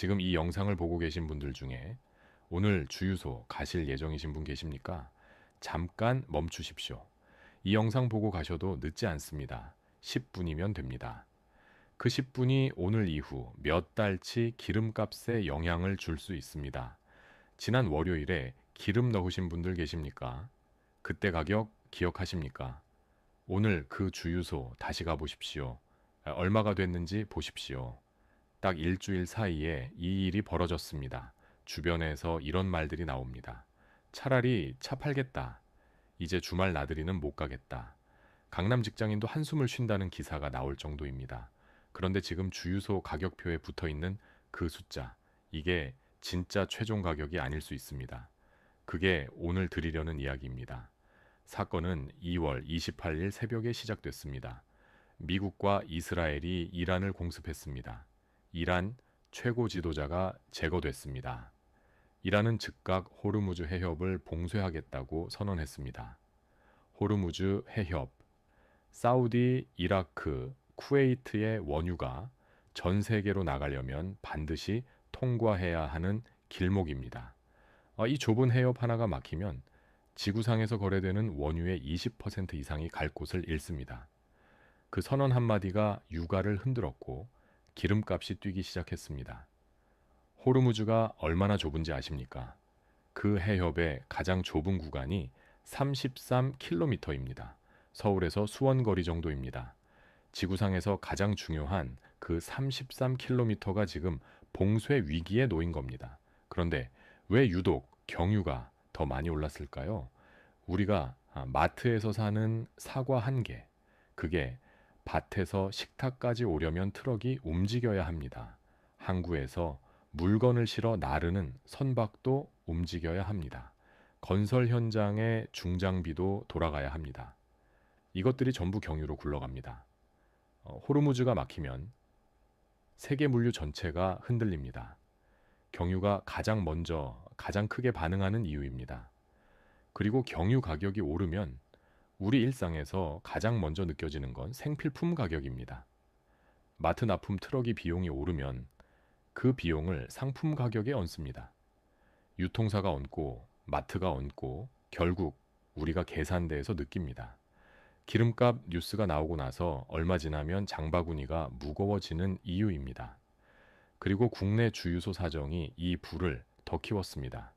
지금 이 영상을 보고 계신 분들 중에 오늘 주유소 가실 예정이신 분 계십니까? 잠깐 멈추십시오. 이 영상 보고 가셔도 늦지 않습니다. 10분이면 됩니다. 그 10분이 오늘 이후 몇 달치 기름값에 영향을 줄 수 있습니다. 지난 월요일에 기름 넣으신 분들 계십니까? 그때 가격 기억하십니까? 오늘 그 주유소 다시 가보십시오. 얼마가 됐는지 보십시오. 딱 일주일 사이에 이 일이 벌어졌습니다. 주변에서 이런 말들이 나옵니다. 차라리 차 팔겠다. 이제 주말 나들이는 못 가겠다. 강남 직장인도 한숨을 쉰다는 기사가 나올 정도입니다. 그런데 지금 주유소 가격표에 붙어 있는 그 숫자, 이게 진짜 최종 가격이 아닐 수 있습니다. 그게 오늘 드리려는 이야기입니다. 사건은 2월 28일 새벽에 시작됐습니다. 미국과 이스라엘이 이란을 공습했습니다. 이란 최고 지도자가 제거됐습니다. 이란은 즉각 호르무즈 해협을 봉쇄하겠다고 선언했습니다. 호르무즈 해협, 사우디, 이라크, 쿠웨이트의 원유가 전 세계로 나가려면 반드시 통과해야 하는 길목입니다. 이 좁은 해협 하나가 막히면 지구상에서 거래되는 원유의 20% 이상이 갈 곳을 잃습니다. 그 선언 한마디가 유가를 흔들었고 기름값이 뛰기 시작했습니다. 호르무즈가 얼마나 좁은지 아십니까? 그 해협의 가장 좁은 구간이 33km입니다. 서울에서 수원 거리 정도입니다. 지구상에서 가장 중요한 그 33km가 지금 봉쇄 위기에 놓인 겁니다. 그런데 왜 유독 경유가 더 많이 올랐을까요? 우리가 마트에서 사는 사과 한 개, 그게 밭에서 식탁까지 오려면 트럭이 움직여야 합니다. 항구에서 물건을 실어 나르는 선박도 움직여야 합니다. 건설 현장의 중장비도 돌아가야 합니다. 이것들이 전부 경유로 굴러갑니다. 호르무즈가 막히면 세계 물류 전체가 흔들립니다. 경유가 가장 먼저, 가장 크게 반응하는 이유입니다. 그리고 경유 가격이 오르면 우리 일상에서 가장 먼저 느껴지는 건 생필품 가격입니다. 마트 납품 트럭이 비용이 오르면 그 비용을 상품 가격에 얹습니다. 유통사가 얹고 마트가 얹고 결국 우리가 계산대에서 느낍니다. 기름값 뉴스가 나오고 나서 얼마 지나면 장바구니가 무거워지는 이유입니다. 그리고 국내 주유소 사정이 이 불을 더 키웠습니다.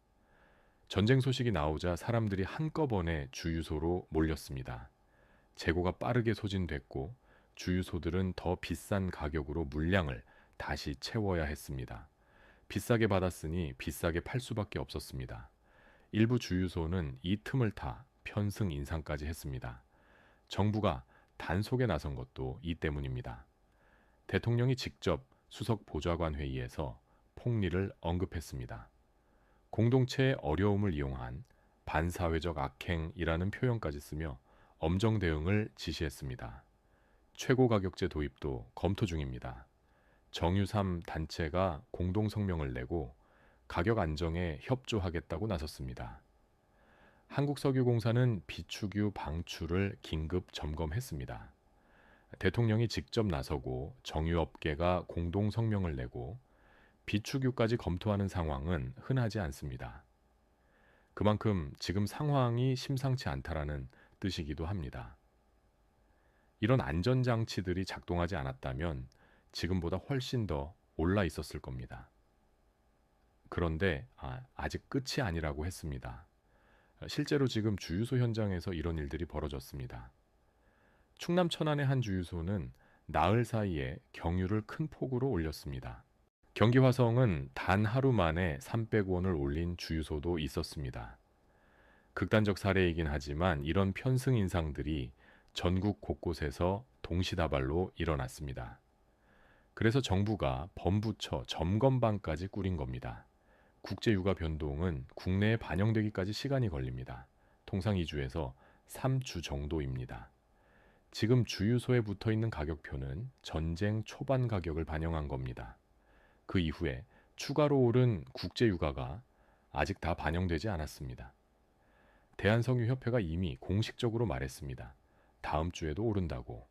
전쟁 소식이 나오자 사람들이 한꺼번에 주유소로 몰렸습니다. 재고가 빠르게 소진됐고 주유소들은 더 비싼 가격으로 물량을 다시 채워야 했습니다. 비싸게 받았으니 비싸게 팔 수밖에 없었습니다. 일부 주유소는 이 틈을 타 편승 인상까지 했습니다. 정부가 단속에 나선 것도 이 때문입니다. 대통령이 직접 수석 보좌관 회의에서 폭리를 언급했습니다. 공동체의 어려움을 이용한 반사회적 악행이라는 표현까지 쓰며 엄정 대응을 지시했습니다. 최고 가격제 도입도 검토 중입니다. 정유3 단체가 공동 성명을 내고 가격 안정에 협조하겠다고 나섰습니다. 한국석유공사는 비축유 방출을 긴급 점검했습니다. 대통령이 직접 나서고 정유업계가 공동 성명을 내고 비축유까지 검토하는 상황은 흔하지 않습니다. 그만큼 지금 상황이 심상치 않다라는 뜻이기도 합니다. 이런 안전장치들이 작동하지 않았다면 지금보다 훨씬 더 올라 있었을 겁니다. 그런데 아직 끝이 아니라고 했습니다. 실제로 지금 주유소 현장에서 이런 일들이 벌어졌습니다. 충남 천안의 한 주유소는 나흘 사이에 경유를 큰 폭으로 올렸습니다. 경기 화성은 단 하루 만에 300원을 올린 주유소도 있었습니다. 극단적 사례이긴 하지만 이런 편승 인상들이 전국 곳곳에서 동시다발로 일어났습니다. 그래서 정부가 범부처 점검반까지 꾸린 겁니다. 국제유가 변동은 국내에 반영되기까지 시간이 걸립니다. 통상 2주에서 3주 정도입니다. 지금 주유소에 붙어 있는 가격표는 전쟁 초반 가격을 반영한 겁니다. 그 이후에 추가로 오른 국제유가가 아직 다 반영되지 않았습니다. 대한석유협회가 이미 공식적으로 말했습니다. 다음 주에도 오른다고.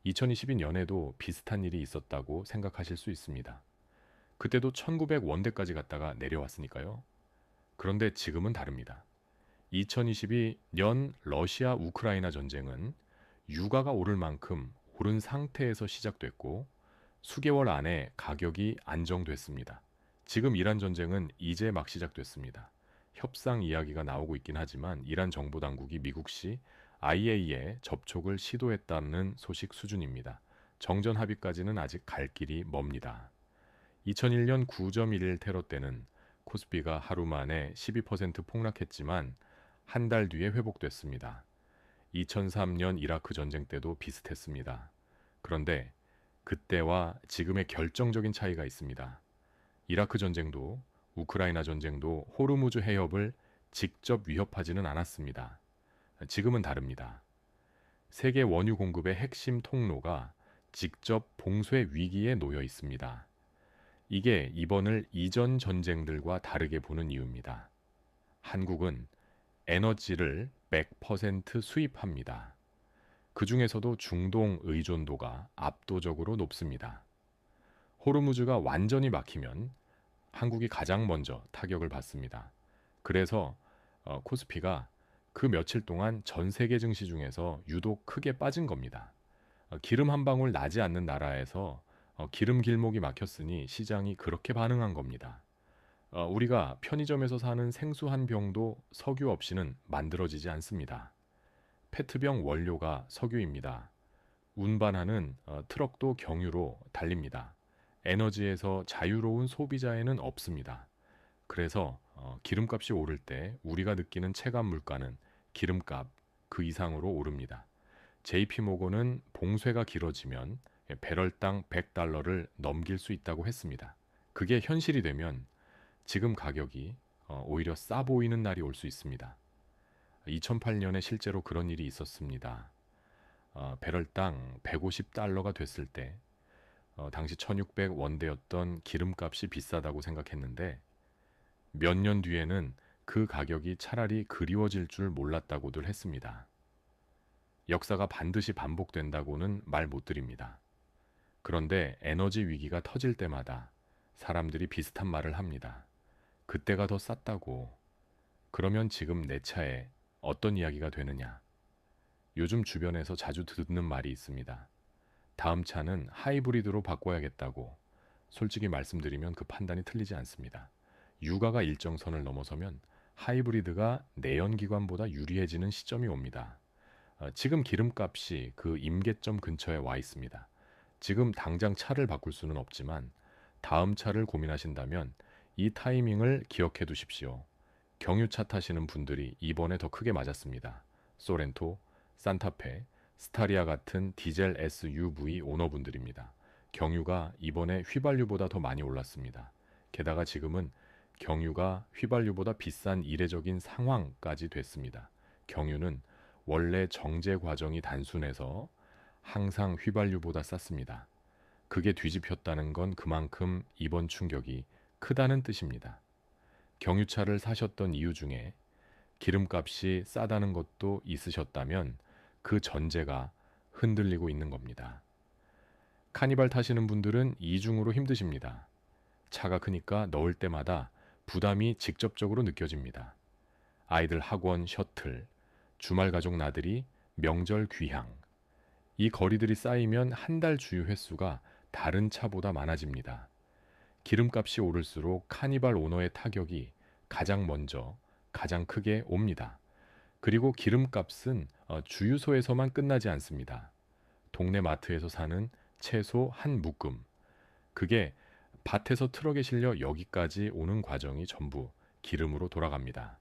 2022년에도 비슷한 일이 있었다고 생각하실 수 있습니다. 그때도 1900원대까지 갔다가 내려왔으니까요. 그런데 지금은 다릅니다. 2022년 러시아 우크라이나 전쟁은 유가가 오를 만큼 오른 상태에서 시작됐고 수개월 안에 가격이 안정됐습니다. 지금 이란 전쟁은 이제 막 시작됐습니다. 협상 이야기가 나오고 있긴 하지만 이란 정부 당국이 미국시 IAEA에 접촉을 시도했다는 소식 수준입니다. 정전 합의까지는 아직 갈 길이 멉니다. 2001년 9.11 테러 때는 코스피가 하루 만에 12% 폭락했지만 한 달 뒤에 회복됐습니다. 2003년 이라크 전쟁 때도 비슷했습니다. 그런데 그때와 지금의 결정적인 차이가 있습니다. 이라크 전쟁도 우크라이나 전쟁도 호르무즈 해협을 직접 위협하지는 않았습니다. 지금은 다릅니다. 세계 원유 공급의 핵심 통로가 직접 봉쇄 위기에 놓여 있습니다. 이게 이번을 이전 전쟁들과 다르게 보는 이유입니다. 한국은 에너지를 100% 수입합니다. 그 중에서도 중동 의존도가 압도적으로 높습니다. 호르무즈가 완전히 막히면 한국이 가장 먼저 타격을 받습니다. 그래서 코스피가 그 며칠 동안 전 세계 증시 중에서 유독 크게 빠진 겁니다. 기름 한 방울 나지 않는 나라에서 기름 길목이 막혔으니 시장이 그렇게 반응한 겁니다. 우리가 편의점에서 사는 생수 한 병도 석유 없이는 만들어지지 않습니다. 페트병 원료가 석유입니다. 운반하는 트럭도 경유로 달립니다. 에너지에서 자유로운 소비자에는 없습니다. 그래서 기름값이 오를 때 우리가 느끼는 체감 물가는 기름값 그 이상으로 오릅니다. JP모건은 봉쇄가 길어지면 배럴당 100달러를 넘길 수 있다고 했습니다. 그게 현실이 되면 지금 가격이 오히려 싸 보이는 날이 올 수 있습니다. 2008년에 실제로 그런 일이 있었습니다. 배럴당 150달러가 됐을 때 당시 1600원대였던 기름값이 비싸다고 생각했는데 몇 년 뒤에는 그 가격이 차라리 그리워질 줄 몰랐다고들 했습니다. 역사가 반드시 반복된다고는 말 못 드립니다. 그런데 에너지 위기가 터질 때마다 사람들이 비슷한 말을 합니다. 그때가 더 쌌다고. 그러면 지금 내 차에 어떤 이야기가 되느냐? 요즘 주변에서 자주 듣는 말이 있습니다. 다음 차는 하이브리드로 바꿔야겠다고. 솔직히 말씀드리면 그 판단이 틀리지 않습니다. 유가가 일정선을 넘어서면 하이브리드가 내연기관보다 유리해지는 시점이 옵니다. 지금 기름값이 그 임계점 근처에 와 있습니다. 지금 당장 차를 바꿀 수는 없지만 다음 차를 고민하신다면 이 타이밍을 기억해 두십시오. 경유차 타시는 분들이 이번에 더 크게 맞았습니다. 소렌토, 산타페, 스타리아 같은 디젤 SUV 오너분들입니다. 경유가 이번에 휘발유보다 더 많이 올랐습니다. 게다가 지금은 경유가 휘발유보다 비싼 이례적인 상황까지 됐습니다. 경유는 원래 정제 과정이 단순해서 항상 휘발유보다 쌌습니다. 그게 뒤집혔다는 건 그만큼 이번 충격이 크다는 뜻입니다. 경유차를 사셨던 이유 중에 기름값이 싸다는 것도 있으셨다면 그 전제가 흔들리고 있는 겁니다. 카니발 타시는 분들은 이중으로 힘드십니다. 차가 크니까 넣을 때마다 부담이 직접적으로 느껴집니다. 아이들 학원 셔틀, 주말 가족 나들이, 명절 귀향. 이 거리들이 쌓이면 한 달 주유 횟수가 다른 차보다 많아집니다. 기름값이 오를수록 카니발 오너의 타격이 가장 먼저, 가장 크게 옵니다. 그리고 기름값은 주유소에서만 끝나지 않습니다. 동네 마트에서 사는 채소 한 묶음. 그게 밭에서 트럭에 실려 여기까지 오는 과정이 전부 기름으로 돌아갑니다.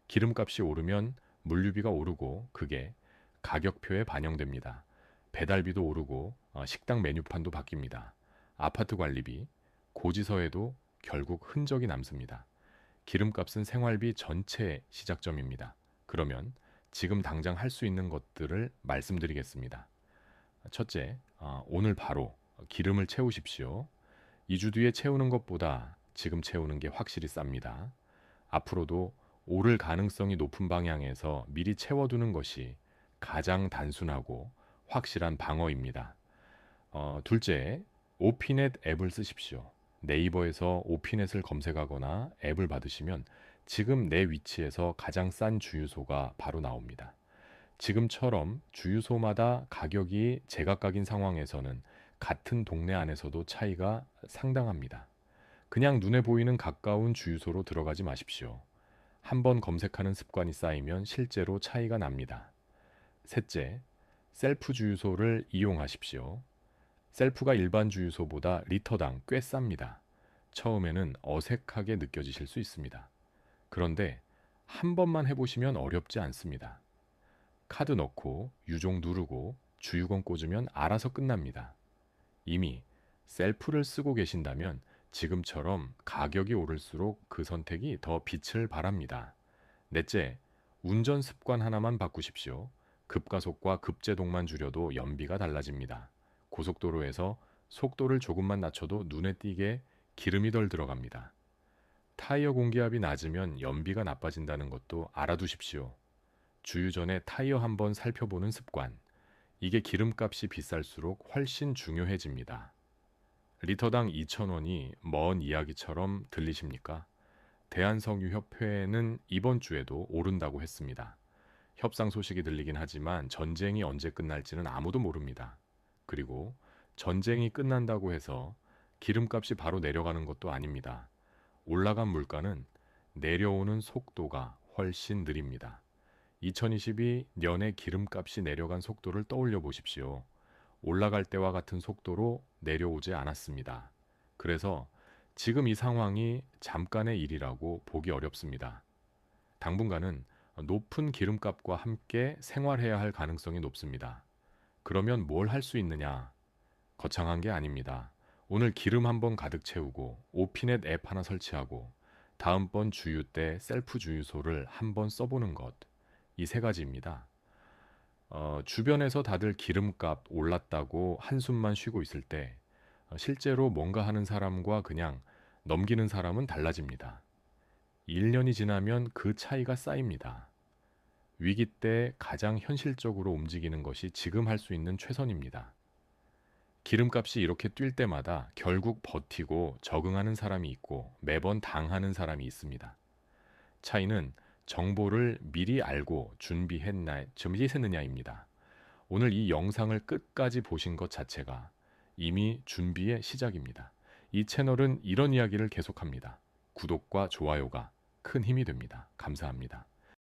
기름값이 오르면 물류비가 오르고 그게 가격표에 반영됩니다. 배달비도 오르고 식당 메뉴판도 바뀝니다. 아파트 관리비, 고지서에도 결국 흔적이 남습니다. 기름값은 생활비 전체의 시작점입니다. 그러면 지금 당장 할 수 있는 것들을 말씀드리겠습니다. 첫째, 오늘 바로 기름을 채우십시오. 2주 뒤에 채우는 것보다 지금 채우는 게 확실히 쌉니다. 앞으로도 오를 가능성이 높은 방향에서 미리 채워두는 것이 가장 단순하고 확실한 방어입니다. 둘째, 오피넷 앱을 쓰십시오. 네이버에서 오피넷을 검색하거나 앱을 받으시면 지금 내 위치에서 가장 싼 주유소가 바로 나옵니다. 지금처럼 주유소마다 가격이 제각각인 상황에서는 같은 동네 안에서도 차이가 상당합니다. 그냥 눈에 보이는 가까운 주유소로 들어가지 마십시오. 한번 검색하는 습관이 쌓이면 실제로 차이가 납니다. 셋째, 셀프 주유소를 이용하십시오. 셀프가 일반 주유소보다 리터당 꽤 쌉니다. 처음에는 어색하게 느껴지실 수 있습니다. 그런데 한 번만 해보시면 어렵지 않습니다. 카드 넣고 유종 누르고 주유권 꽂으면 알아서 끝납니다. 이미 셀프를 쓰고 계신다면 지금처럼 가격이 오를수록 그 선택이 더 빛을 발합니다. 넷째, 운전 습관 하나만 바꾸십시오. 급가속과 급제동만 줄여도 연비가 달라집니다. 고속도로에서 속도를 조금만 낮춰도 눈에 띄게 기름이 덜 들어갑니다. 타이어 공기압이 낮으면 연비가 나빠진다는 것도 알아두십시오. 주유 전에 타이어 한번 살펴보는 습관. 이게 기름값이 비쌀수록 훨씬 중요해집니다. 리터당 2,000원이 먼 이야기처럼 들리십니까? 대한석유협회는 이번 주에도 오른다고 했습니다. 협상 소식이 들리긴 하지만 전쟁이 언제 끝날지는 아무도 모릅니다. 그리고 전쟁이 끝난다고 해서 기름값이 바로 내려가는 것도 아닙니다. 올라간 물가는 내려오는 속도가 훨씬 느립니다. 2022년에 기름값이 내려간 속도를 떠올려 보십시오. 올라갈 때와 같은 속도로 내려오지 않았습니다. 그래서 지금 이 상황이 잠깐의 일이라고 보기 어렵습니다. 당분간은 높은 기름값과 함께 생활해야 할 가능성이 높습니다. 그러면 뭘 할 수 있느냐? 거창한 게 아닙니다. 오늘 기름 한번 가득 채우고 오피넷 앱 하나 설치하고 다음번 주유 때 셀프 주유소를 한번 써보는 것. 이 세 가지입니다. 주변에서 다들 기름값 올랐다고 한숨만 쉬고 있을 때 실제로 뭔가 하는 사람과 그냥 넘기는 사람은 달라집니다. 1년이 지나면 그 차이가 쌓입니다. 위기 때 가장 현실적으로 움직이는 것이 지금 할 수 있는 최선입니다. 기름값이 이렇게 뛸 때마다 결국 버티고 적응하는 사람이 있고 매번 당하는 사람이 있습니다. 차이는 정보를 미리 알고 준비했느냐입니다. 오늘 이 영상을 끝까지 보신 것 자체가 이미 준비의 시작입니다. 이 채널은 이런 이야기를 계속합니다. 구독과 좋아요가 큰 힘이 됩니다. 감사합니다.